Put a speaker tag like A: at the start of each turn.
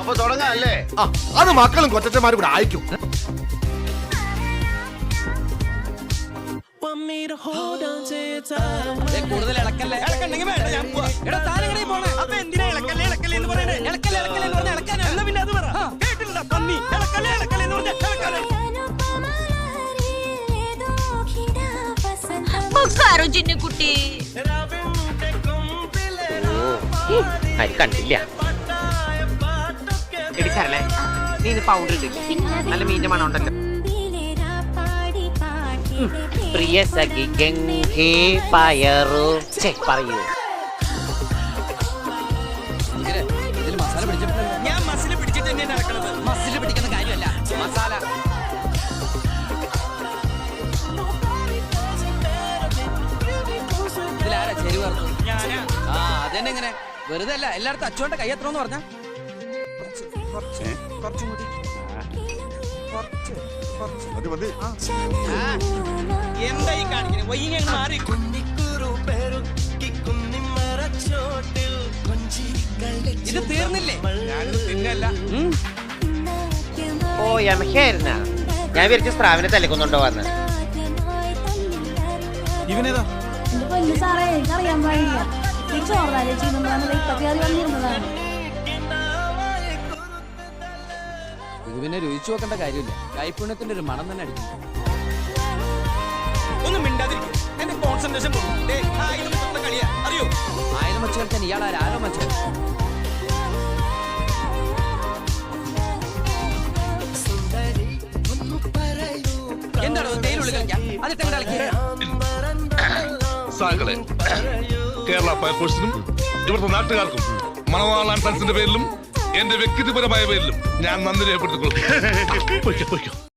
A: അപ്പൊ തുടങ്ങാല്ലേ?
B: അത് മക്കളും കൊച്ചന്മാരും കൂടെ അയക്കും.
C: കൂടുതൽ ഇളക്കല്ലേ, ഇളക്കണ്ടെങ്കിൽ വേണ്ട, ഞാൻ പോവാ. എടാ താനെങ്ങനെ പോണേ? അപ്പൊ എന്തിനാ ഇളക്കല്ലേ ഇളക്കല്ലേ എന്ന് പറയണേ? ഇളക്കല്ലേ ഇളക്കല്ലേ എന്ന് പറഞ്ഞാൽ ഇളക്കാനാ? എന്നാ പിന്നെ അത് പറ. കേട്ടില്ലടാ പന്നി, ഇളക്കല്ലേ ഇളക്കല്ലേ എന്ന് പറഞ്ഞാൽ ഇളക്കാനാ.
D: കുട്ടി
E: അരി കണ്ടില്ല. എടി സാറല്ലേ, നീ ഇത് പൗഡർ ഇട്ട് നല്ല മീൻ്റെ മണം ഉണ്ടല്ലോ. പ്രിയ സഖി ഗംഗേ പയറു പറയൂ.
C: ഇതിൽ മസാല പിടിച്ചിട്ടില്ല. ഞാൻ മസിൽ പിടിച്ചിട്ട് തന്നെയാണ് ഇളക്കണത്. മസിൽ പിടിക്കുന്ന കാര്യമല്ല, മസാല. ഇതിലാരാ ചേരി പറഞ്ഞു? ആ അതെന്നെ. ഇങ്ങനെ വെറുതെ അല്ല, എല്ലായിടത്തും അച്ചുകൊണ്ട് കൈ എത്രന്ന് പറഞ്ഞ എന്തായി കാണിക്കണേ? മാറി ഇത് തീർന്നില്ലേ? തിന്നല്ല.
E: ഓ യമഹയായിരുന്ന ഞാൻ വിചാരിച്ച സ്രാവിനെ തലക്കൊന്നുണ്ടോ വന്ന്.
C: ഇവനേതാ?
F: സാറേ എനിക്കറിയാൻ പാടില്ല. ചോറാലേ ചെയ്യുന്നതാണ് ഇപ്പത്തി വന്നിരുന്നതാണ്.
C: ഇത് പിന്നെ രുചിച്ചു നോക്കേണ്ട കാര്യമില്ല. കൈപ്പുണ്യത്തിന്റെ ഒരു മണം തന്നെ അടിക്കും. ഒന്നും മിണ്ടാതിരിക്കും. എന്റെ കോൺസെൻട്രേഷൻ അറിയോ? ആയുധം വെച്ച് കളിക്കാൻ ഇയാൾ ആരോ മച്ചോ. എന്താണോ തേയിലുള്ളിൽ കളിക്കാം? അതിട്ട് കളിക്കുക.
G: സാകളെ കേരള ഫയർഫോഴ്സിനും ഇവിടുത്തെ നാട്ടുകാർക്കും മണവാളാൻ സൺസിന്റെ പേരിലും എന്റെ വ്യക്തിപരമായ പേരിലും ഞാൻ നന്ദി രേഖപ്പെടുത്തിക്കൊള്ളും.